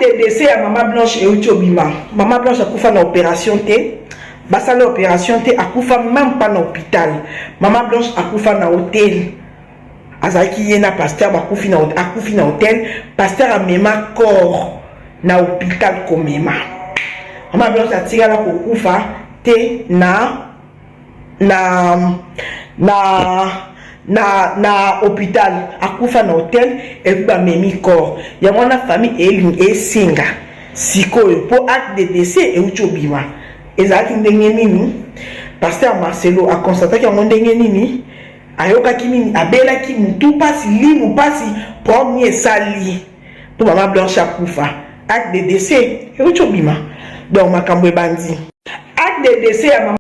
de décès à Maman Blanche et Uchobima. Maman Blanche a fait une opération T. Basa l'opération T a fait même pas dans l'hôpital. Maman Blanche a fait dans l'hôtel. Azaki yena pasteur a fait dans l'hôtel. Pasteur a même corps dans l'hôpital comme même. Maman Blanche a tiré la koufa T na hôpital akufa na hôtel et puis ba memi corps ya mwana famille et singa sikoyo pour acte de décès et uchobima ezaki ndenge nini pasteur Marcelo a constaté que ndenge nini ayoka kimi abelaki mutu pasi limu pasi premier sali pour Maman Blanche akufa acte de décès et uchobima donc makambo ebandi acte de décès à Maman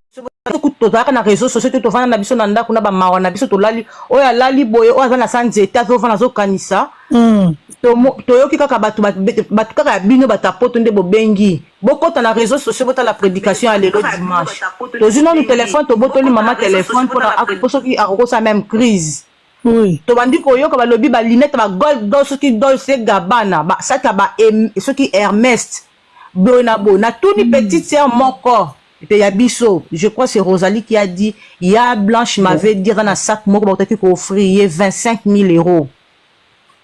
tozalaka na réseaux sociaux tovanda na biso na ndako na bamawa na biso tolali oyo alali boye oyo aza na sanzete azovanda azokanisa toyoki kaka bato kaka ya bino batapoto nde bobengi bokota na réseaux sociaux bota la prédication ya lelo dimanche tozwi nanu telefone tobotoli mama telefone mpo soki akokosa même crise tobandi koyoka balobi balinete bagol soki Dolce Gabbana basaka soki Hermès boye na boye na tuni petite sœur moko. Et Yabiso, je crois que c'est Rosalie qui a dit, il y a Blanche m'avait dit dans un sac moko qui offrir 25 000 euros.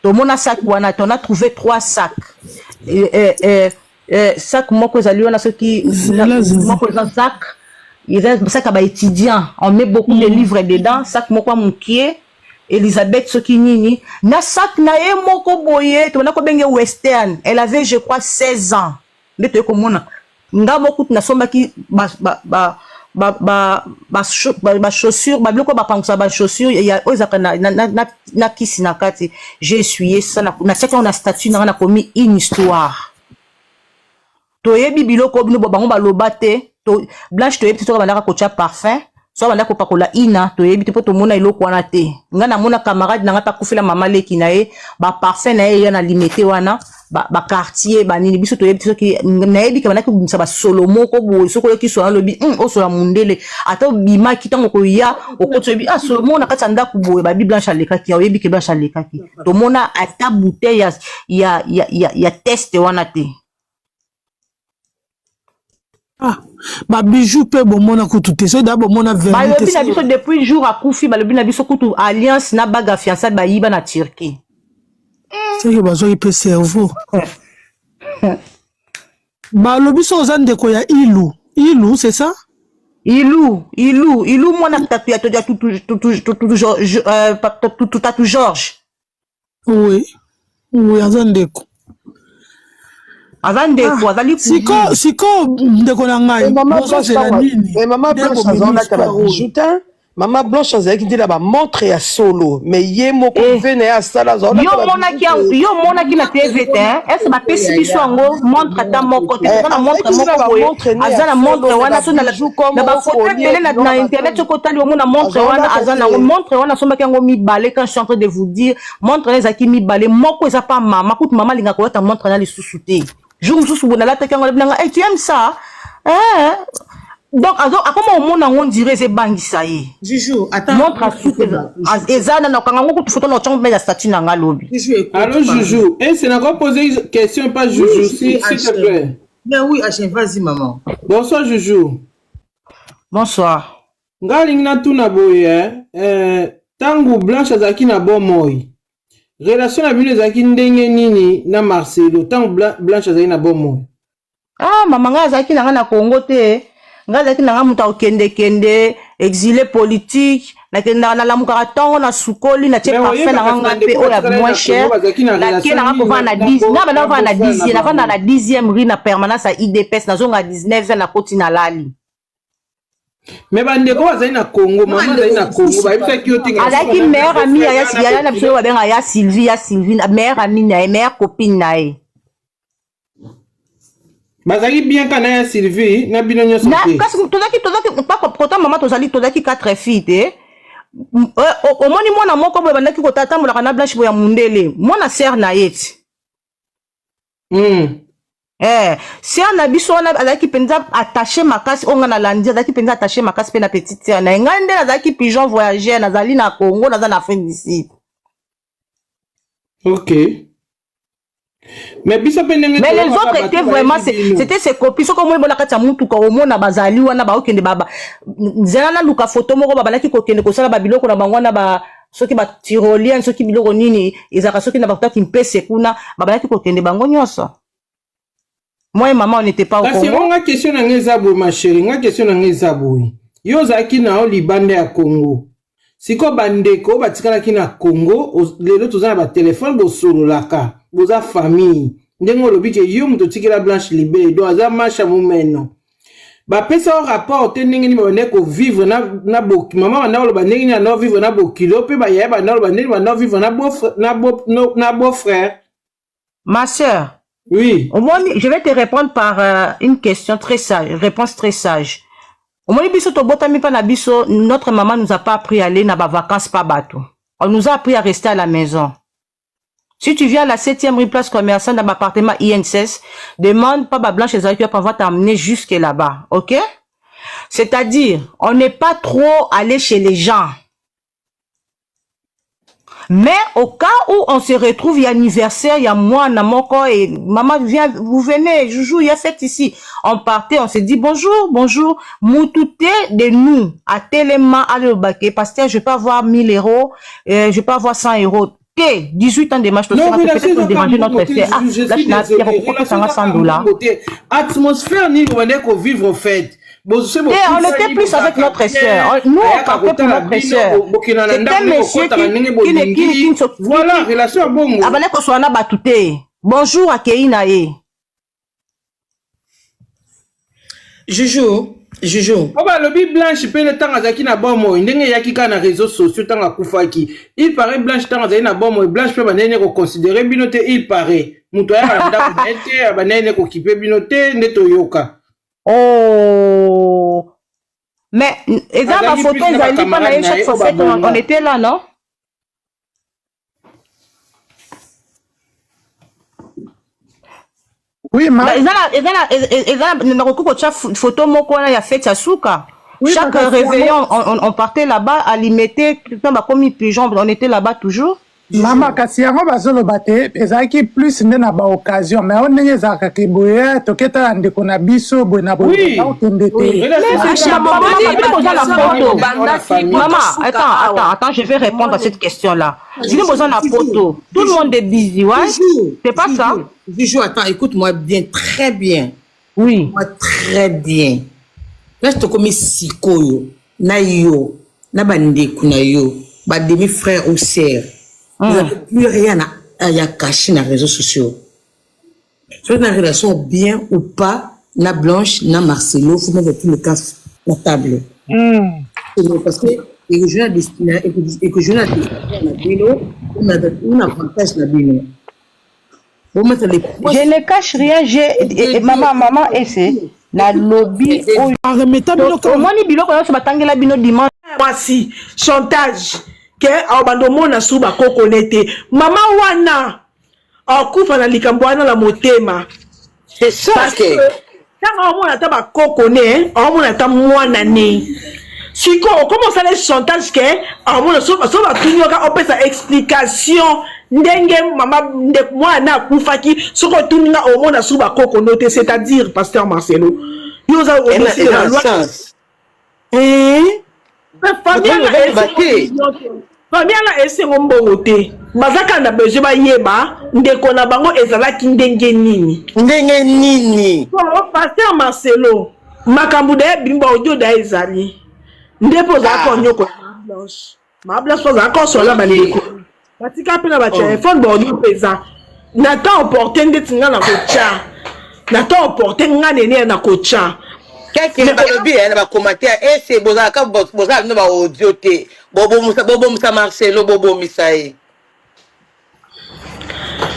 Tout le monde a sac on a trouvé 3 sacs. Sac moko zali on a ce qui moko dans sac, il reste sac à étudiant, on met beaucoup de livres dedans, sac moko moukié. Elisabeth Sokinini, na sac na e moko boye, to na ko benge western, elle avait je crois 16 ans. Mais tu comme nga beaucoup na sombaki ba chaussures ba biloko ba pangsa ba chaussures ya ozaka na kisi na kati j'ai essuyé ça na seka on a statut na komi une histoire to yebi biloko bino bango ba lobate to Blanche to yebi to ba na ko tia parfum so ba na ko pakola ina to yebi to mona iloko wana te nga na mona camarade na ngata kufila mama leki na ye ba parfum na ye ya na limité wana ba quartier ba nini biso to yebi soki na yebi ka banaki kumisa ba solo moko bo soko yoki so lobi o so la mundele ata bima kitango ko ya okoto yebi solo mona kata ndako bo ba Blanche aleka ki yebi ke Blanche aleka ki to mona ata bouteille ya test wana te ba bijou pe bo mona ko tout ça d'abord mona vérité ba lobi na biso depuis jour akufi ba lobi na biso kutu alliance na baga fiançailles ba yiba na Turquie. C'est que bazo il peut cerveau. Ba lobi so zande ko ya ilu c'est ça? Ilu moi na tatu ya tout Georges. Oui azande ko. Azali siko ndeko na ngai. Maman Blanche azana ta bijutin. Maman Blanche azaki ndila ba montre ya solo mais ye moko vene ya sala zo yo mona ki na TV te est ba pesi biso ngo montre ta moko te na montre moko azana montre wana so na ba photo tele na internet ko tali o mona montre wana azana montre wana so makango mi balé quand je suis en train de vous dire montre les aki mi balé moko eza pas mama kutu mama linga ko ta montre na les sous-souté jour mususu bona la ta kango lebanga tu aimes ça donc comment au monde on dirait c'est bangisa ye Juju attends montre à ezana na kanga ngoko photo na changement ya statut na ngalobi allô Juju c'est n'a pas posé question pas Juju s'il te plaît mais oui vas-y maman bonsoir Juju bonsoir ngaling na tuna boye tangu Blanche azaki na bomoi relation na bino azaki ndenge nini na Marcelo tangu Blanche azaki na bomoi mama nga azaki na Congo te nga zaki na muta kende exilé politique na kenda na lamuka tongo na sukoli na tie parfait na nga pe o ya moins cher la kena nga ko na 10 na bana va na 10 na va na 10e rue na permanence à IDPS na zonga 19 na koti na lali mais bandeko bazali na Congo mama bazali na Congo ba yebisa ki otinga azaki mère amie ya na biso ba benga ya Sylvie mère amie na mère copine na ye bazali bien kana ya Sylvie na bino nyoso te kasi tozaki pas pourtant maman tozali 4 filles te au moni mwana moko boye bandaki kotata molaka na Blanche boya mundele mwana sœur na yeti sœur na biso wana azaki penza attaché makasi onga na landi azaki penza attaché makasi pe na petite sœur na ngai nde azaki pigeon voyageur nazali na Congo naza na Afrique du Sud. OK Mais biso pendenge. Mais les autres étaient vraiment, c'était ses copines. Ce comme moi, bon, la kata mutu ka omo na bazali wana ba okende baba. Zela luka photo moko baba laki ko kende ko sala ba biloko na bangwana ba soki ba tyrolien soki biloko nini ezaka soki na bakota ki mpese kuna baba laki ko kende bango nyoso. Moi et maman on n'était pas au Congo. Parce que on a question na ngezabo ma chérie, on a question na ngezabo. Yo zaki na o libande ya Congo. Siko bandeko batikala ki na Congo, lelo tozana ba téléphone bo solo laka. Boza famille ndengo lobi ke yo muto tikela Blanche Libé do aza marche mumeno ba pesa au rapport te ndenge ni ba ko vivre na boki maman na loba ndenge ni na vivre na bokilo pe ba yeba na loba ndenge na vivre na beau frère. Ma sœur, oui, au moins je vais te répondre par une question très sage, réponse très sage. Au moins biso to botami pa na biso, notre maman nous a pas appris à aller na ba vacances pas bateau. On nous a appris à rester à la maison. Si tu viens à la 7e rue place commerçante dans l'appartement IN16, demande pas Blanche et Zaki, on va t'amener jusque là-bas, ok? C'est-à-dire, on n'est pas trop allé chez les gens. Mais au cas où on se retrouve, il y a anniversaire, il y a moi, Namoko, et maman vient, vous venez, Joujou, il y a fête ici. On partait, on se dit bonjour, bonjour, moutouté de nous, à Téléma, à le baquet, parce que je peux avoir 1000 euros, je peux avoir 100 euros. 18 ans de match, peut-être déranger notre frère. Ah, là, je n'ai pas 100 dollars. Atmosphère, ni on vivre en fait. On était plus avec notre sœur. Nous, on partait pour notre sœur. C'était un monsieur qui ne s'occupe pas. Voilà, relation à bon. Bonjour à Keinae. Joujou. Oh bah le bi Blanche pe le temps azaki na bomo ndenge yaki ka na réseaux sociaux tant akufaki. Il paraît Blanche temps azaki na bomo Blanche pe banene ko considérer binote il paraît. Muto ya banda ko nete banene ko kipe binote neto yoka. Oh. Mais eza ma photo ezali pa na chaque fois on était là non? Oui, ma. Photo moko na ya fête ya suka. Chaque réveillon, on partait là-bas, alimenter, comme une pigeon, on était là-bas toujours. Maman, kasi yango bazolo bate, ezaki plus nde na ba occasion, mais on nenge zaka ke boya, toketa ndeko na biso, boya na boya, otende te. Maman, attends, je vais répondre à cette question-là. Si nous besoin de photo, tout le monde est busy, ouais? C'est pas ça? Bijou, attends, écoute-moi bien, très bien. Oui. Moi, très bien. Là, je te commets sikoyo, na yo, na bandeko na yo, ba demi-frère ou sœur. Vous n'avez plus rien à cacher dans les réseaux sociaux. Soit dans la relation bien ou pas, na Blanche, na Marcelo, vous mettez tous les cas à la table. Parce que les journalistes, on a un avantage na bino. Je ne cache rien, j'ai maman essaie. La lobby voici chantage que abandonné na suba kokonete mama wana akufa na likambo wana la motema. C'est ça que quand on a ta kokone on a ta mwana ne siko comment ça les chantage que on a so ba tunyoka opesa explication ndenge mama ndek mwana akufaki soko tuninga omona suba kokonete, c'est-à-dire pasteur Marcelo yoza aussi de la loi famille la esengo mbongo te bazaka na besoin ba yeba ndeko na bango ezalaki ndenge nini pasteur Marcelo makambu da bimba audio da ezali ndepo za ko nyoko ma blanche za ko so la bandeko batika pe na ba téléphone ba audio pesa na temps opportun de tinga na kocha na temps opportun nga nene na kocha quelqu'un va le bien va commenter et c'est bozaka no ba audio te bobo musa Marcelo bobo misae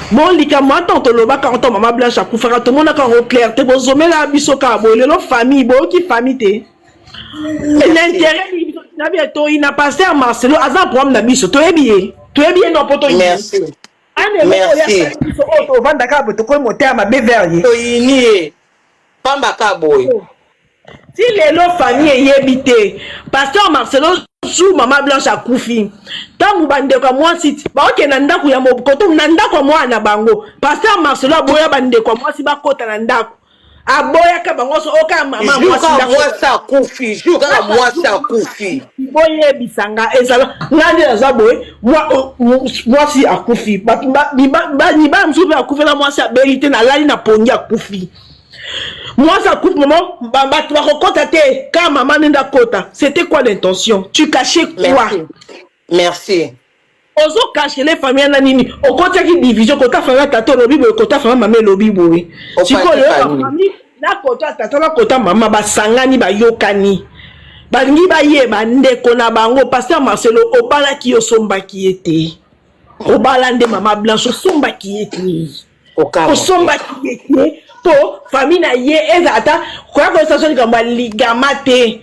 bon lika moi tonto loba quand maman Blanche akufaka to mona quand clair te bozomela biso ka bolelo famille bo ki famille te l'intérêt na bien to ina pasteur Marcelo azan problème na biso to ebiye non poto merci merci to vanda ka to ko moteur ma beverye to ini pamba ka boy si les famille yebité pasteur Marcelo jour maman Blanche akufi tangu bandeko ya mwasi baokenda ndako ya mokoto na ndako ya mwana bango pasteur Marcelo aboya bandeko ya mwasi bakota na ndako aboyaka bango so oka mama mwasi akufi jour kaka mwasi akufi boyebisanga ezala ngandi aza boye mwasi akufi niba mosusu mpe akufi na mwasi abeli te nalali na pongi akufi moi ça coupe maman tu vas recontacter quand maman n'est kota c'était quoi l'intention tu cachais quoi merci ozo cacher les familles na nini au côté qui division kota famille tata lobi boy kota famille maman lobi boy siko le famille na kota tata na kota maman basangani bayokani bangi baye bandeko na bango pasteur Marcelo obala ki osomba ki ete obala nde maman Blanche osomba ki ete osomba ki ete po famille na ye ezata kwa conversation kamba ligamate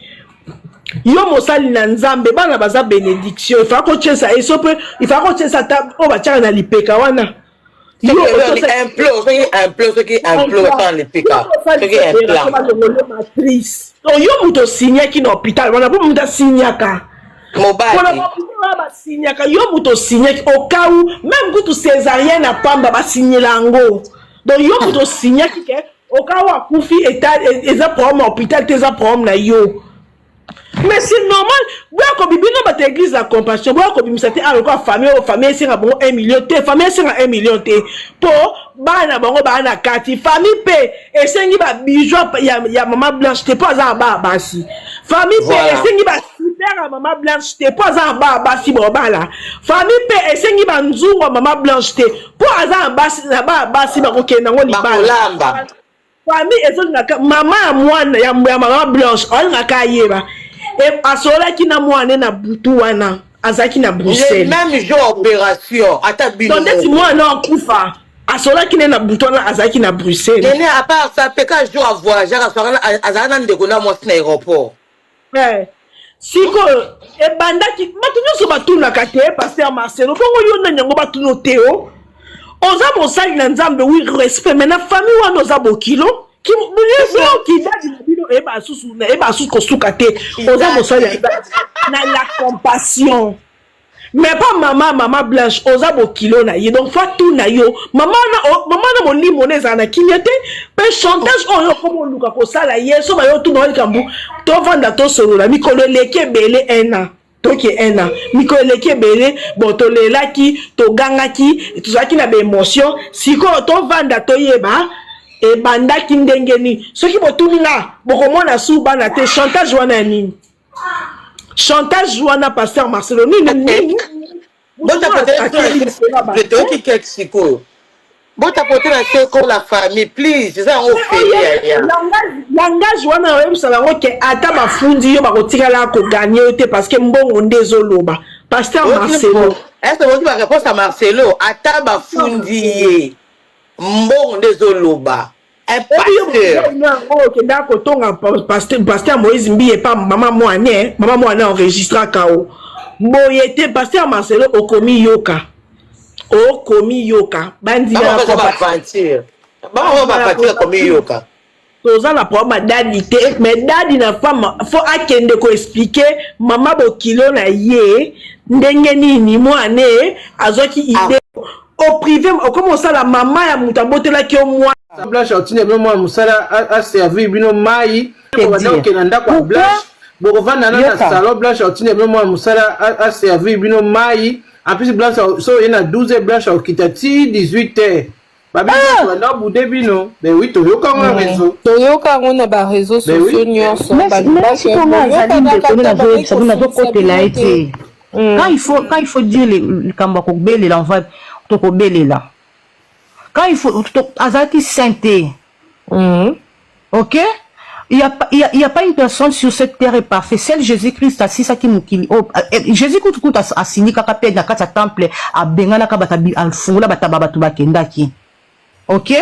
yo mosali na nzambe bana baza bénédiction il faut ko tchesa esope il faut ko tchesa ta o ba tchana na lipeka wana yo implose qui implose dans lipeka qui implant matrice yo muto signé ki na hôpital wana po muta signaka mobile ba signaka yo muto signé au cas où même kutu césarienne na pamba ba signé lango. Donc, yo pour signer que au cas où akufi et ça problème hôpital tes problème na yo. Mais c'est normal. Boya ko bibino ba église la compassion. Boya ko bimisate a ko famille singa bon 1 million te famille singa 1 million te. Po bana bango bana kati famille pe esengi ba bijou ya maman Blanche te pas en bas basi. Famille pe esengi ba super à maman Blanche te pas en bas basi bo bala. Famille pe esengi ba nzungo maman Blanche te po aza basi na ba basi ba ko kenda ngo libala. Famille esengi maman mwana ya maman Blanche on ngaka yeba. Et asola ki na mwana na butu wana azaki na Bruxelles. Même jour opération ata bino. Donc si moi non kufa asola ki na butu wana azaki na Bruxelles. Et à part ça peka jour à voyager azana ndeko na mwasi na aéroport. Siko e banda ki matunyo so batuna kate pasteur Marcelo bongo yo na nyango batuno teo. Oza mosali na nzambe oui respect mais na famille wana oza bokilo. Qui na la compassion mais pas maman Blanche oza bokilo na ye donc fa tout na yo maman na molimo neza na kinyete pe chantage oyo comme luka ko sala ye so ba yo tout na kambu to vanda to solo la mikolo leke bele ena toki ena mikolo leke bele bon to lelaki to gangaki tout ça qui na be émotion siko to vanda to yeba et banda kindengeni ce qui botuni là bokomona sou bana te chantage wana nini chantage wana pasteur Marcelo nini bota peut-être qui quelque siko bota peut-être la famille please ça on fait langage wana wem sala ngoke ata bafundi yo bakotikala ko gagner te parce que mbongo ndezoloba pasteur Marcelo est-ce que vous avez réponse à Marcelo ata bafundi mbongo ndezoloba pasteur Moïse Mbiye pas maman moane enregistra kao boyete pasteur Marcelo okomi yoka bandi na komi yoka toza na problème dadi te mais dadi na femme faut akende ko expliquer maman bokilo na ye ndenge nini moane azoki idée au privé comment ça la maman ya mutambote la ki au moi Blanche otine bino musala a servi bino mai ko bandoke na ndako Blanche bokovanda na salon Blanche otine bino musala a servi bino mai en plus Blanche so ina 12 Blanche okita ti 18h babi banda bude bino mais oui toyoka ngona réseau toyoka ngona ba réseaux sociaux nyonso ba Blanche quand il faut dire le kambako bele l'envoi toko bele là. Quand il faut azaki sainteté. OK? Il y a pas une personne sur cette terre est parfaite. Seul Jésus-Christ assis ça qui mukili. Jésus-Christ tout asini kaka pe na kata temple a bengana ka batabi al fungula bataba tu bakendaki. OK?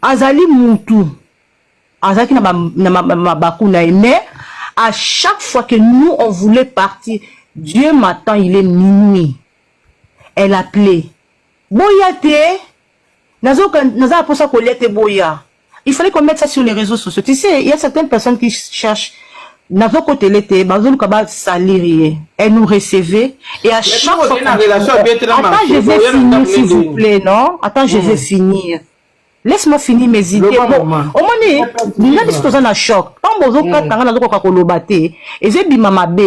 Azali mutu. Azaki na bakuna mais à chaque fois que nous on voulait partir, Dieu m'attend, il est minuit. Elle appelait. Boya te. Naza pour ça qu'on boya. Il fallait qu'on mette ça sur les réseaux sociaux. Tu sais, il y a certaines personnes qui cherchent N'avons côté l'été, bazou kaba salirié. Elle nous recevait et à chaque fois. Attends, je vais finir s'il vous plaît, non? Attends, je vais finir. Laisse-moi finir mes idées. Bon, au moins, il y a des choses dans le choc. Quand vous avez un peu de kolobate, et j'ai dit maman B.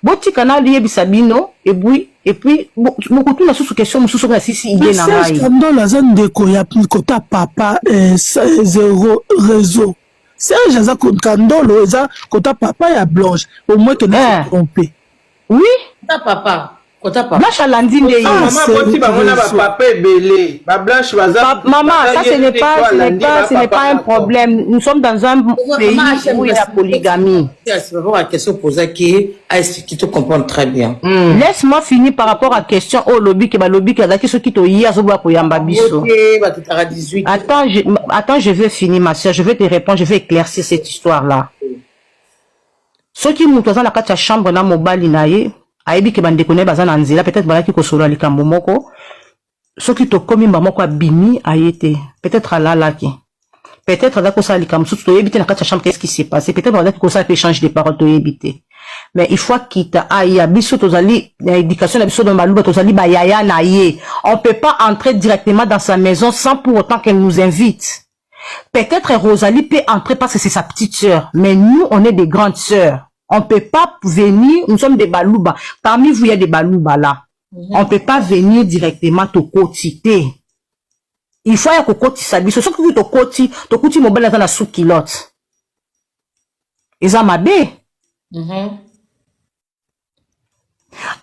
Boti canal lié bisabino et puis beaucoup de sous question sous sur si il est na rai. Dans la zone de koya kota papa zéro réseau. Serge za kondolo za kota papa ya Blanche au moins que ne trompé. Oui, ta papa. Blanche a lundi de maman boti bamona ba papa belé. Ba Blanche baza. Maman, ça ce n'est pas un problème. Nous sommes dans un pays où il y a polygamie. C'est vraiment la question posée qui te comprend très bien. Laisse-moi finir par rapport à la question au lobby qui a qui qui to yi azoba ko yamba biso. Attends, je vais finir ma soeur, je vais te répondre, je vais éclaircir cette histoire là. Ceux qui montent dans la carte chambre na mobali na ye ayebi ke bande kone bazana nzela peut-être balaki ko solo likambo moko soki to komi mamoko abimi ayete peut-être alalaki peut-être da ko sa likambo tout to yebite na kati chambre qu'est-ce qui s'est passé peut-être balaki ko sa échange de paroles to yebite mais il faut quitter aya biso tozali éducation na biso dans baluba tozali ba yaya na ye on peut pas entrer directement dans sa maison sans pour autant qu'elle nous invite. Peut-être Rosalie peut entrer parce que c'est sa petite sœur mais nous on est des grandes sœurs. On ne peut pas venir, nous sommes des balouba. Parmi vous, il y a des balouba là. On ne peut pas venir directement te quotiter. Il faut que tu sabies. Ce que tu quotiter, mobile dans la sous-kilote. Et ça m'a bé.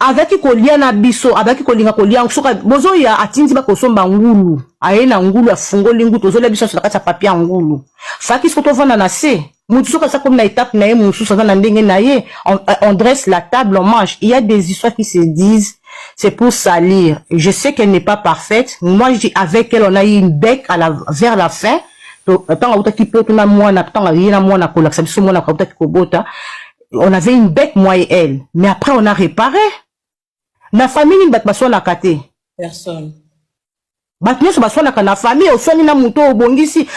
Avec kolia na biso, avec kolinga kolia, soka bozo ya atindi ba kosomba ngulu. Aena ngulu afungo lingu tozo le biso sur la papier ngulu. Faki ce que tu vends na se. Moutouka ça comme la étape na moussou ça na ndenge na ye, on dresse la table, on mange. Il y a des histoires qui se disent c'est pour salir. Je sais qu'elle n'est pas parfaite. Moi avec elle on a eu une bec vers la fin. Tant autant qui peut tout na moi na tant rien na moi na kola ça biso moi na kota kobota. On avait une bec, moi et elle. Mais après, on a réparé. La famille, il bat pas la kate. Personne. Batnous, c'est pas la famille, au soin, na mouto, au bongisi.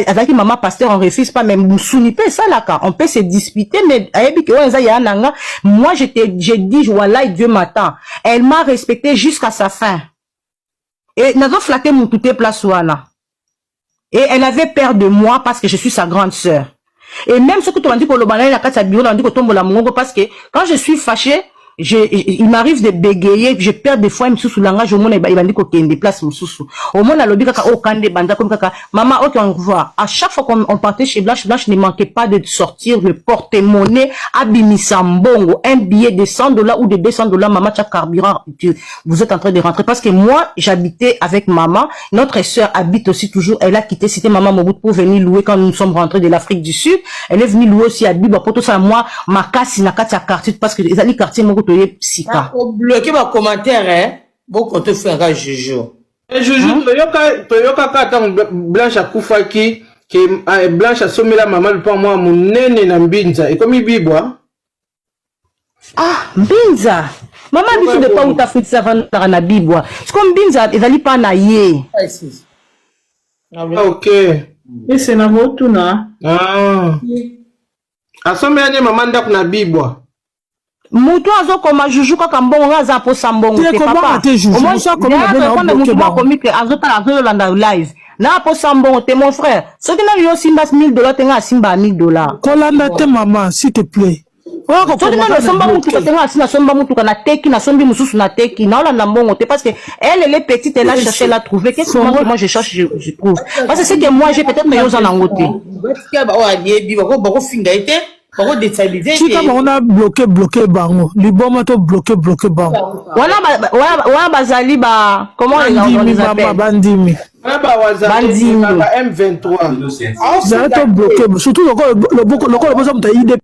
Avec maman pasteur, on refuse pas, même moussouni, ça, là, on peut se disputer, mais, moi, j'ai dit, voilà, Dieu m'attend. Elle m'a respecté jusqu'à sa fin. Et, nous avons flatté mon touté place, ouana. Et elle avait peur de moi parce que je suis sa grande sœur. Et même ce que tu m'as dit pour le banane, on a dit que tombe la mongo parce que quand je suis fâché, il m'arrive de bégayer, je perds des fois, sous langage, au monde, il m'a dit qu'il déplace sous. Au monde, la lobby, au kande, banda, comme kaka, maman, ok, on revoit. À chaque fois qu'on partait chez Blanche, Blanche ne manquait pas de sortir le porte-monnaie, abimissambongo, un billet de $100 ou de $200, maman, tu as carburant, vous êtes en train de rentrer. Parce que moi, j'habitais avec maman, notre sœur habite aussi toujours, elle a quitté, c'était maman Mobutu pour venir louer quand nous sommes rentrés de l'Afrique du Sud. Elle est venue louer aussi à Biba, pour tout ça, moi, ma casse, n'a qu'à quartier, parce que les alliés quartiers, bloquer ma commentaire, hein. Bon, quand tu fais un Jojo. Jojo, Toyoka Katan Blanche a Koufaki, que Blanche a sommé la maman pour moi, mon nene na Mbinza. Et comme il bibwa. Ah, Mbinza. Maman, biso de pas où t'as fait ça avant na bibwa. C'est comme Mbinza, ils allaient pas na ye. Ah, ok. Et c'est na motuna. Ah. A sommé la maman d'ak na bibwa. Mutu azo koma juju kaka mbongo ngaza po sambongo te papa. Comment ça comment mutu ba komi que azo ta azo landa live. Na po sambongo te mon frère. Ce qui n'a yo simba $1000 tenga simba $1000. Kolanda te maman s'il te plaît. So tu na somba mutu tenga sina somba mutu kana teki na sombi mususu na teki na olanda mbongo te parce que elle est petite elle a cherché la trouver. Qu'est-ce que moi je cherche je trouve. Parce que c'est que moi j'ai peut-être meilleur en angote. Si comme on a bloqué bango, les bombes ont bloqué bango. Voilà bazali ba comment on les appelle bandimi. Bandimi M23. Ça a bloqué surtout le besoin de idée.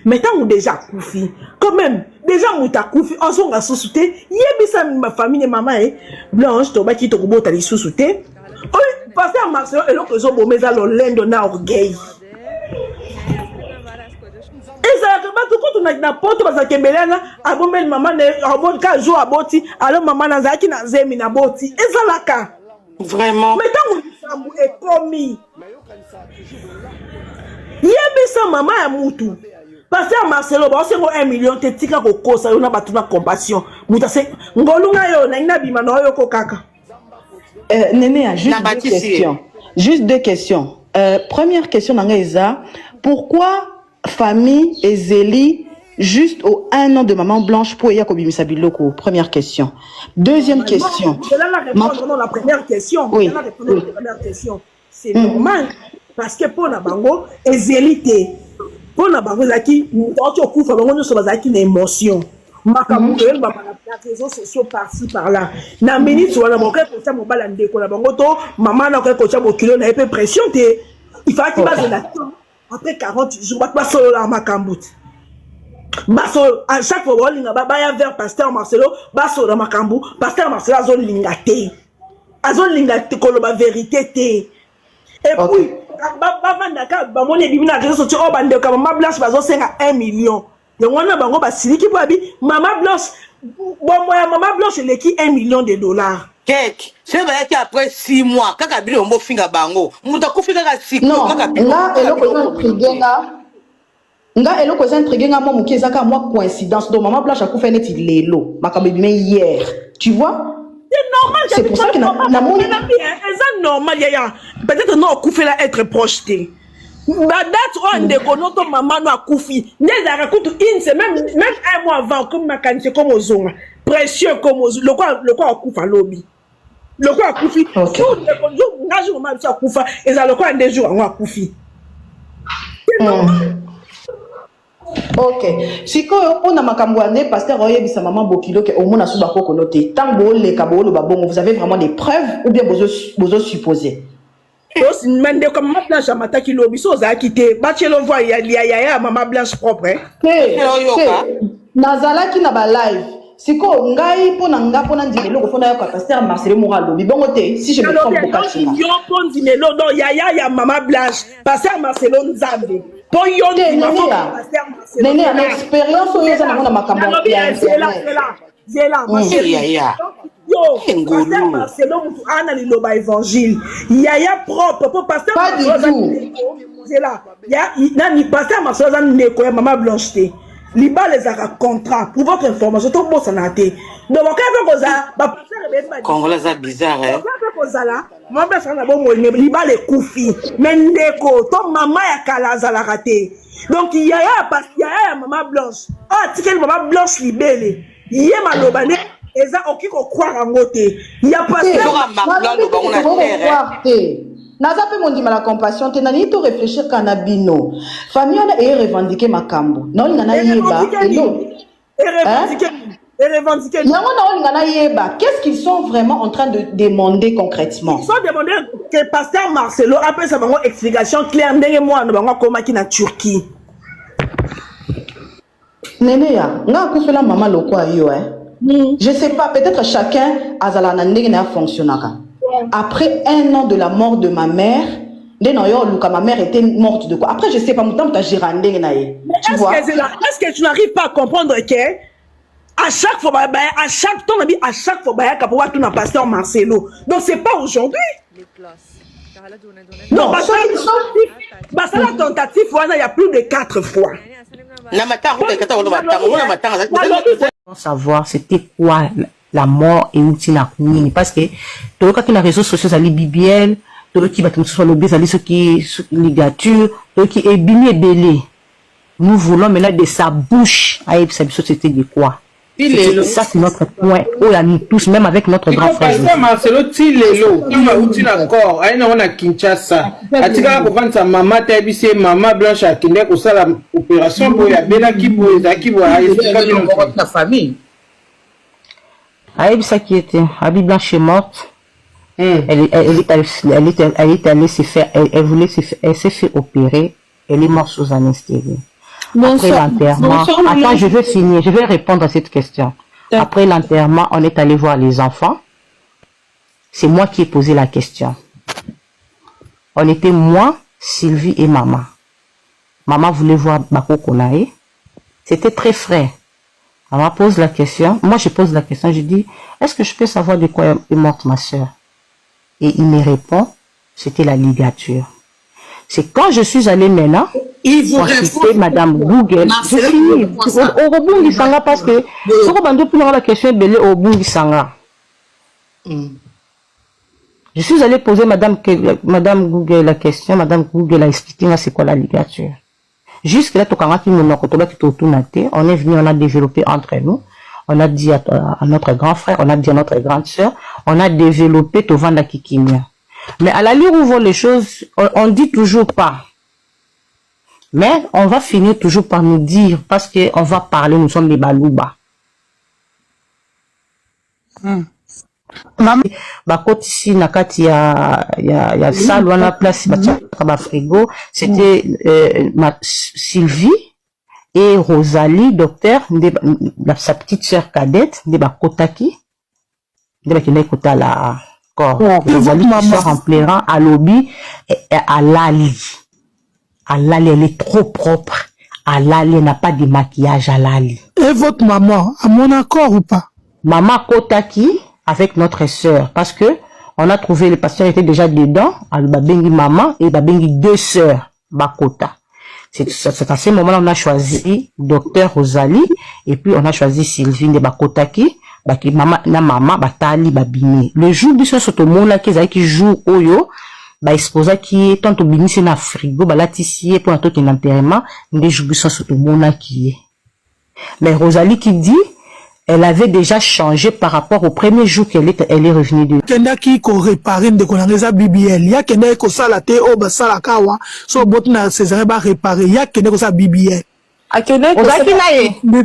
Mais tant déjà koufi quand même déjà muta koufi en son ga sous-souté yebisa ma famille maman Blanche to ba ki to kobota li sous-souté. Oh parce que Marcelo et l'autre zo bomeza lo lendo na orgueil. Exactement, tout quand on a na porte parce que belana abomel maman ne abon ka jour aboti alors maman na zaki na zemi na boti ezalaka vraiment mais tant on est commis Yebisa maman ya mutu. Pasteur Marcelo, ba osengo 1 million te tika ko kosa yo na batuna compassion. Muta se ngolunga yo na ina bima na yo ko kaka. Néné a juste deux questions. Juste deux questions. Première question Nangaïza, pourquoi famille et Zélie juste au 1 an de maman blanche pour Yakobi Misabiloko? Première question. Deuxième question. Je vais la répondre la première question. Oui. La première question. C'est normal parce que pour na bango ezélité. Pour na bango zaki muto okufa bango nyo so bazaki na émotion. Makamu el ba na réseaux sociaux par-ci par-là. Na minute wana boke ko cha mobala ndeko na bango to maman na ko cha bokilo na épée pression te. Il faut qu'il base la après 40 jours ba solo la makambut. Baso à chaque fois on baya vers pasteur Marcelo baso na makambu pasteur Marcelo azon lingate. Azon lingate ko lo ba vérité te. Et puis bavandaka bamoni bimina réseaux sociaux o bande ka maman Blanche bazo senga 1 million. Yongona bango basiliki boabi maman Blanche bon moi maman Blanche leki 1 million de dollars. Kek, c'est vrai qu'après 6 mois kaka bili ombo finga bango. Muta kufika ka 6 mois kaka bili. Nga eloko za intrigué nga mo muki ezaka moi coïncidence donc maman Blanche a kufa neti lelo makabebi mais hier. Tu vois? C'est normal, c'est pour ça que c'est normal, yaya. Peut-être non, Koufi là être projeté. La date où on déconne, ton maman n'a Koufi. N'est-ce raconte une semaine, même 1 mois avant, comme ma canne, comme aux ongles. Précieux comme aux le quoi Koufa lobby. Le quoi Koufi. Tout le jour, un jour, on a Koufa, et ça le quoi des jours, on a Koufi. C'est normal. Ok. Si on a makamouane, pasteur Roye bisa maman Bokilo que au moins asuba koko noté. Tant le kabolo babon, vous avez vraiment des preuves ou bien vous supposez. Aussi mende comme maman Blanche amata kilo biso za quitté. Bachelo voit ya maman Blanche propre. Nazala ki na ba live. Siko ngai pona nga pona ndimelo ko fona ya pasteur Marcelo Moralo. Bibongo te si je me trompe pas. Yo pon ndimelo do ya maman Blanche. Pasteur Marcelo Nzambe. Pour yon Néné, l'expérience où ils ont makambo ya Zela, pasteur Marcelo mutu ana liloba évangile. Yaya propre pour pasteur pas du tout. Zela, ya nani pasteur Marcelo za ndeko ya maman Blanche te. Liba les a contrat pour votre information tout bon sanate. Donc quand vous a ba pasteur Congolais ça bizarre hein. Quand vous a là, moi ben ça na bon liba les koufi. Mais ndeko to maman ya kalaza la raté. Donc il y a maman Blanche. Ah tikel maman Blanche libélé. Yé malobane eza okiko croire en côté. Il y a pas Naza pe mondi mala compassion te nani to réfléchir kanabino. Famille on est revendiquer makambo. Non ngana yeba. Revendiquer. Qu'est-ce qu'ils sont vraiment en train de demander concrètement? Ils sont demandés que pasteur Marcelo après sa explication claire ndenge moi no bango komaki na Turquie. Néné ya, nga kufela maman lokwa yo Je sais pas, peut-être chacun azala na ndenge na fonctionnaka. Après 1 an de la mort de ma mère, ma mère était morte de quoi? Après, je sais pas, mon temps, tu as géré. Est-ce que tu n'arrives pas à comprendre que à chaque fois, à chaque temps, à chaque fois, tu as pasteur Marcelo. Donc, c'est pas aujourd'hui. Non, parce que la tentative, il y a plus de 4 fois. Savoir c'était quoi la mort et outil na kuni parce que tout le qui na réseaux sociaux ali bibiel tout le qui va soit le bés ali ce qui ligature tout qui est bini belé nous voulons maintenant de sa bouche à cette société de quoi ça c'est notre point où là nous tous même avec notre grand frère Marcelo Tilelo il va outil d'accord aina on a Kinshasa atika ko vendre sa maman tabisi maman Blanche a kinde ko sala opération pour ya bela ki pour zaki bo la famille. Aïbisa qui était, Abi Blanche est morte. Elle est allée se faire, elle s'est fait opérer. Elle est morte sous anesthésie. Après l'enterrement, attends, je vais finir, je vais répondre à cette question. Après l'enterrement, on est allé voir les enfants. C'est moi qui ai posé la question. On était moi, Sylvie et maman. Maman voulait voir Bako Konae. C'était très frais. Maman pose la question. Moi, je pose la question. Je dis, est-ce que je peux savoir de quoi est morte ma soeur? Et il me répond, c'était la ligature. C'est quand je suis allée maintenant, pour assister Madame Google, je finis. Au rebond Sanga parce que, ce qu'on m'a dit la question est au rebond Sanga. Je suis allée poser Madame Google la question, Madame Google a expliqué c'est quoi la ligature. Jusque là, on est venu, on a développé entre nous, on a dit à notre grand frère, on a dit à notre grande sœur, on a développé Tovanda Kikimia. Mais à l'allure où vont les choses, on dit toujours pas. Mais on va finir toujours par nous dire, parce qu'on va parler, nous sommes des balouba. Bakot ici, nakati ya salle, on a place, frigo. C'était Sylvie et Rosalie, docteur, sa petite sœur cadette, de Bakotaki, de Bakota la corps. Rosalie qui sort en pleurant à lobby, à Lali. À Lali, elle est trop propre. À Lali, elle n'a pas de maquillage à Lali. Et votre maman, à mon accord ou pas? Maman Kotaki, avec notre sœur, parce que on a trouvé, les patients étaient déjà dedans, à Babengi maman et Babengi deux sœurs, Bakota. C'est à ce moment-là on a choisi docteur Rosalie, et puis on a choisi Sylvie de Bakotaki, baki maman, batali, babini. Le jour du soir, c'est au monde là, qui joue oyo, ba exposa qui est tant au bini, c'est na frigo, ba latissier, pour un truc d'enterrement, des jours du soir, c'est au monde là qui est. Mais Rosalie qui dit, elle avait déjà changé par rapport au premier jour qu'elle est revenue de. Kenda qui ko réparer de konangeza BBL. Ya kenda ko sala te o ba sala kawa. So botna César ba réparer. Ya kenda ko sa BBL. A kenda ko sa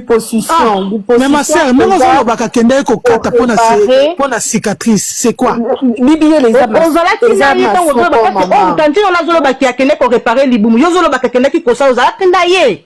position. Mais ma sœur, même on ba ka kenda ko kata pona cicatrice. C'est quoi? BBL les abas. On zala ki na yeta o zo ba ka o tanti on a zo ba ki kenda ko réparer libumu. Yo zo ba ka kenda ki ko sa o zala kenda ye.